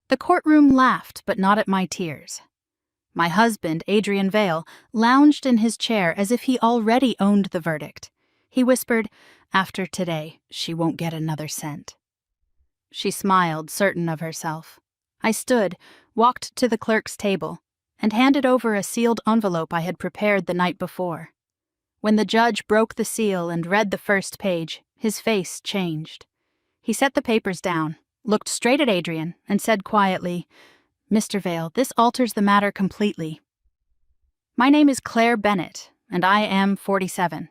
The courtroom laughed, but not at my tears. My husband, Adrian Vale, lounged in his chair as if he already owned the verdict. He whispered, "After today, she won't get another cent." She smiled, certain of herself. I stood, walked to the clerk's table, and handed over a sealed envelope I had prepared the night before. When the judge broke the seal and read the first page, his face changed. He set the papers down, looked straight at Adrian, and said quietly, "Mr. Vale, this alters the matter completely. My name is Claire Bennett, and I am 47.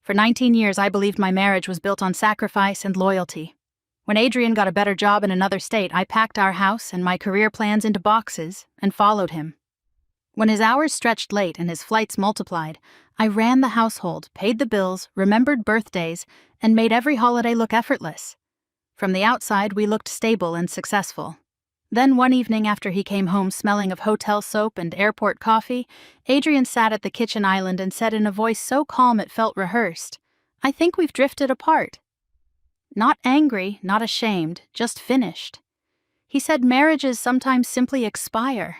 For 19 years, I believed my marriage was built on sacrifice and loyalty. When Adrian got a better job in another state, I packed our house and my career plans into boxes and followed him. When his hours stretched late and his flights multiplied, I ran the household, paid the bills, remembered birthdays, and made every holiday look effortless. From the outside, we looked stable and successful. Then one evening after he came home smelling of hotel soap and airport coffee, Adrian sat at the kitchen island and said in a voice so calm it felt rehearsed, "I think we've drifted apart." Not angry, not ashamed, just finished. He said marriages sometimes simply expire.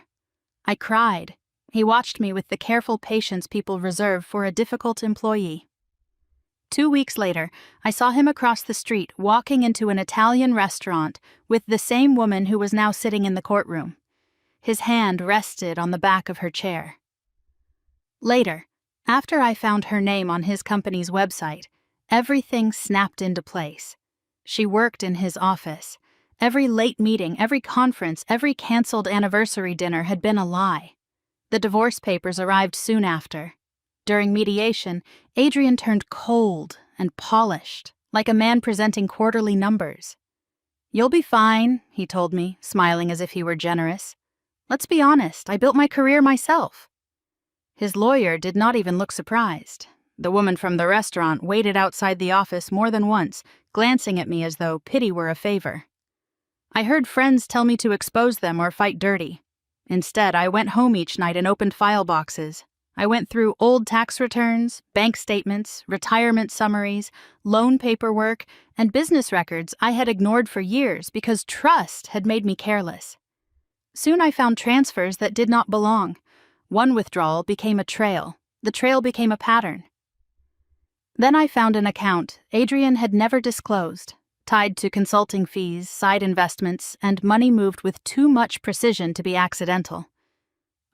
I cried. He watched me with the careful patience people reserve for a difficult employee. 2 weeks later, I saw him across the street walking into an Italian restaurant with the same woman who was now sitting in the courtroom. His hand rested on the back of her chair. Later, after I found her name on his company's website, everything snapped into place. She worked in his office. Every late meeting, every conference, every canceled anniversary dinner had been a lie. The divorce papers arrived soon after. During mediation, Adrian turned cold and polished, like a man presenting quarterly numbers. "You'll be fine," he told me, smiling as if he were generous. "Let's be honest, I built my career myself." His lawyer did not even look surprised. The woman from the restaurant waited outside the office more than once, glancing at me as though pity were a favor. I heard friends tell me to expose them or fight dirty. Instead, I went home each night and opened file boxes. I went through old tax returns, bank statements, retirement summaries, loan paperwork, and business records I had ignored for years because trust had made me careless. Soon I found transfers that did not belong. One withdrawal became a trail. The trail became a pattern. Then I found an account Adrian had never disclosed, tied to consulting fees, side investments, and money moved with too much precision to be accidental.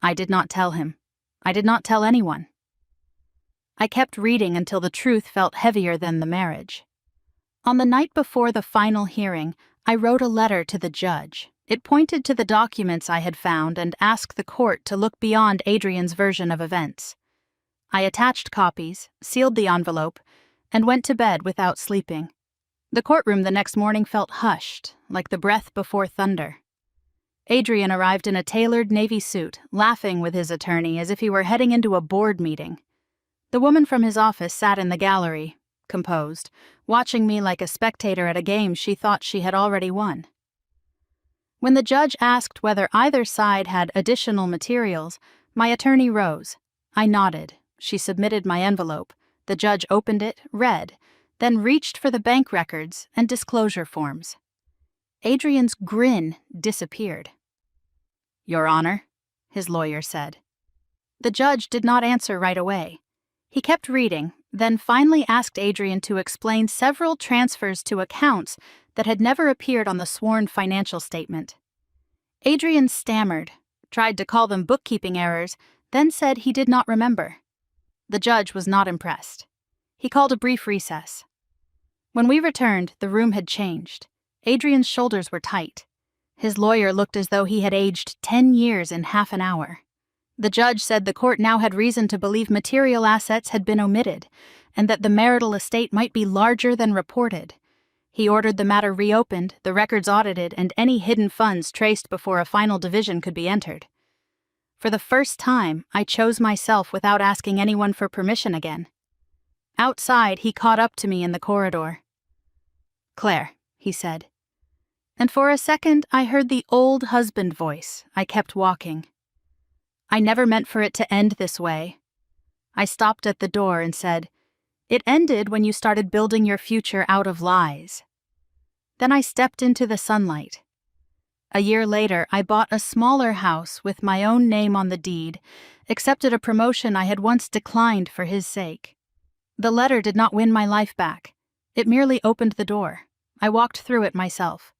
I did not tell him. I did not tell anyone. I kept reading until the truth felt heavier than the marriage. On the night before the final hearing, I wrote a letter to the judge. It pointed to the documents I had found and asked the court to look beyond Adrian's version of events. I attached copies, sealed the envelope, and went to bed without sleeping. The courtroom the next morning felt hushed, like the breath before thunder. Adrian arrived in a tailored navy suit, laughing with his attorney as if he were heading into a board meeting. The woman from his office sat in the gallery, composed, watching me like a spectator at a game she thought she had already won. When the judge asked whether either side had additional materials, my attorney rose. I nodded. She submitted my envelope. The judge opened it, read, then reached for the bank records and disclosure forms. Adrian's grin disappeared. "Your Honor," his lawyer said. The judge did not answer right away. He kept reading, then finally asked Adrian to explain several transfers to accounts that had never appeared on the sworn financial statement. Adrian stammered, tried to call them bookkeeping errors, then said he did not remember. The judge was not impressed. He called a brief recess. When we returned, the room had changed. Adrian's shoulders were tight. His lawyer looked as though he had aged 10 years in half an hour. The judge said the court now had reason to believe material assets had been omitted, and that the marital estate might be larger than reported. He ordered the matter reopened, the records audited, and any hidden funds traced before a final division could be entered. For the first time, I chose myself without asking anyone for permission again. Outside, he caught up to me in the corridor. "Claire," he said. And for a second, I heard the old husband voice. I kept walking. "I never meant for it to end this way." I stopped at the door and said, "It ended when you started building your future out of lies." Then I stepped into the sunlight. A year later, I bought a smaller house with my own name on the deed, accepted a promotion I had once declined for his sake. The letter did not win my life back. It merely opened the door. I walked through it myself.